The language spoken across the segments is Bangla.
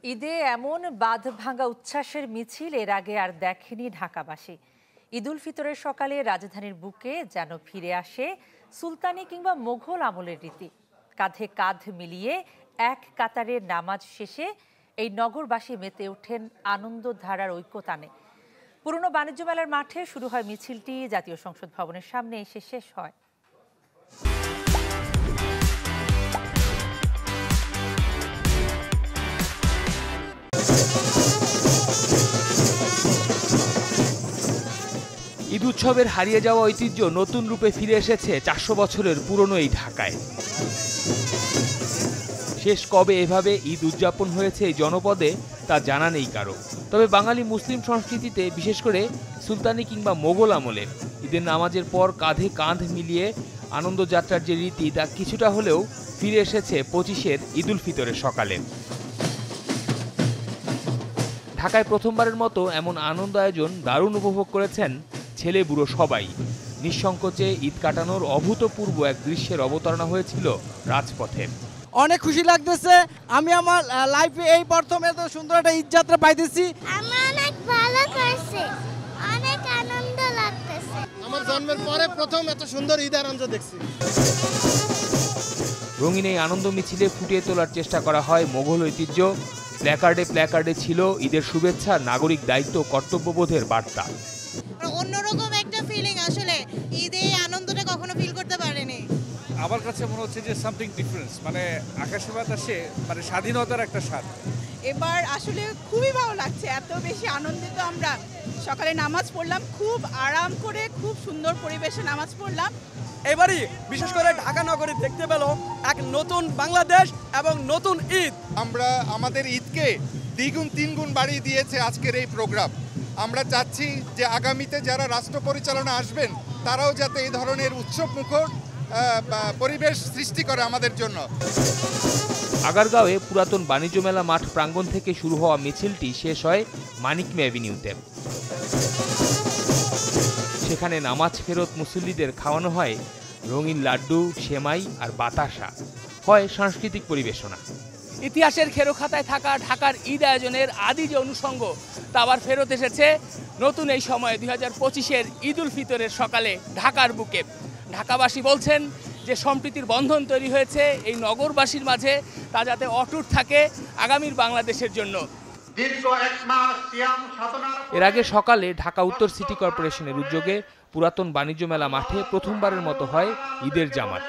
ঈদে এমন বাঁধ ভাঙা উচ্ছ্বাসের মিছিল এর আগে আর দেখেনি ঢাকাবাসী। ঈদুল ফিতরের সকালে রাজধানীর বুকে যেন ফিরে আসে সুলতানি কিংবা মোঘল আমলের রীতি। কাঁধে কাঁধ মিলিয়ে এক কাতারে নামাজ শেষে এই নগরবাসী মেতে ওঠেন আনন্দধারার ঐক্যতানে। পুরনো বাণিজ্য মেলার মাঠে শুরু হয় মিছিলটি, জাতীয় সংসদ ভবনের সামনে এসে শেষ হয়। ঈদ উৎসবের হারিয়ে যাওয়া ঐতিহ্য নতুন রূপে ফিরে এসেছে 400 বছরের পুরনো এই ঢাকায়। শেষ কবে এভাবে ঈদ উদযাপন হয়েছে এই জনপদে তা জানা নেই কারো। তবে বাঙালি মুসলিম সংস্কৃতিতে, বিশেষ করে সুলতানি কিংবা মোগল আমলে ঈদের নামাজের পর কাঁধে কাঁধ মিলিয়ে আনন্দযাত্রার যে রীতি, তা কিছুটা হলেও ফিরে এসেছে 25-এর ঈদুল ফিতরের সকালে। ঢাকায় প্রথমবারের মতো এমন আনন্দ আয়োজন দারুণ উপভোগ করেছেন ছেলে বুড়ো সবাই। নিঃসংকোচে ঈদ কাটানোর অভূতপূর্ব এক দৃশ্যের অবতারণা হয়েছিল রাজপথে। অনেক খুশি লাগতেছে। আমি আমার লাইফে এই প্রথম এত সুন্দর একটা ঈদ যাত্রা পাইতেছি। আমি অনেক ভালো করছি, অনেক আনন্দ লাগতেছে। আমার জন্মের পরে প্রথম এত সুন্দর ঈদ আনন্দ দেখছি। রঙিন এই আনন্দ মিছিলে ফুটিয়ে তোলার চেষ্টা করা হয় মোগল ঐতিহ্য। প্ল্যাকার্ডে ছিল ঈদের শুভেচ্ছা, নাগরিক দায়িত্ব, কর্তব্যবোধের বার্তা। অন্যরকম একটা ফিলিং, আসলে ঈদে আনন্দটা কখনো ফিল করতে পারিনি। আমার কাছে মনে হচ্ছে যে সামথিং ডিফারেন্স, মানে আকাশে বাতাসে, মানে স্বাধীনতার একটা স্বাদ। এবার আসলে খুবই ভালো লাগছে, এত বেশি আনন্দিত আমরা। সকালে নামাজ পড়লাম, খুব আরাম করে, খুব সুন্দর পরিবেশে নামাজ পড়লাম। এবারই বিশেষ করে ঢাকা নগরী দেখতে পেল এক নতুন বাংলাদেশ এবং নতুন ঈদ। আমরা আমাদের ঈদকে দ্বিগুণ তিনগুণ বাড়িয়ে দিয়েছে আজকের এই প্রোগ্রাম। আমরা চাচ্ছি যে আগামীতে যারা রাষ্ট্র পরিচালনা আসবেন তারাও যাতে এই ধরনের উৎসব মুখর পরিবেশ সৃষ্টি করে আমাদের জন্য। আগারগাঁওয়ে পুরাতন বাণিজ্য মেলা মাঠ প্রাঙ্গণ থেকে শুরু হওয়া মিছিলটি শেষ হয় মানিক মে অ্যাভিনিউতে। সেখানে নামাজ ফেরত মুসল্লিদের খাওয়ানো হয় রঙিন লাড্ডু, সেমাই আর বাতাসা। হয় সাংস্কৃতিক পরিবেশনা। ইতিহাসের খেরো খাতায় থাকা ঢাকার ঈদ আয়োজনের আদি যে অনুষঙ্গ, তা আবার ফেরত এসেছে নতুন এই সময়ে 2025-এর ঈদুল ফিতরের সকালে ঢাকার বুকে। ঢাকাবাসী বলছেন যে সম্প্রীতির বন্ধন তৈরি হয়েছে এই নগরবাসীর মাঝে, তা যাতে অটুট থাকে আগামীর বাংলাদেশের জন্য। এর আগে সকালে ঢাকা উত্তর সিটি কর্পোরেশনের উদ্যোগে পুরাতন বাণিজ্য মেলা মাঠে প্রথমবারের মতো হয় ঈদের জামাত।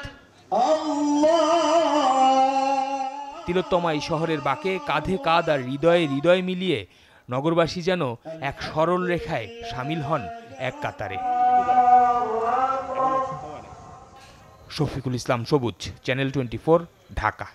তিলোত্তমা এই শহরের বাঁকে কাঁধে কাঁধ আর হৃদয়ে হৃদয় মিলিয়ে নগরবাসী যেন এক সরল রেখায় সামিল হন এক কাতারে। শফিকুল ইসলাম সবুজ, চ্যানেল 24, ঢাকা।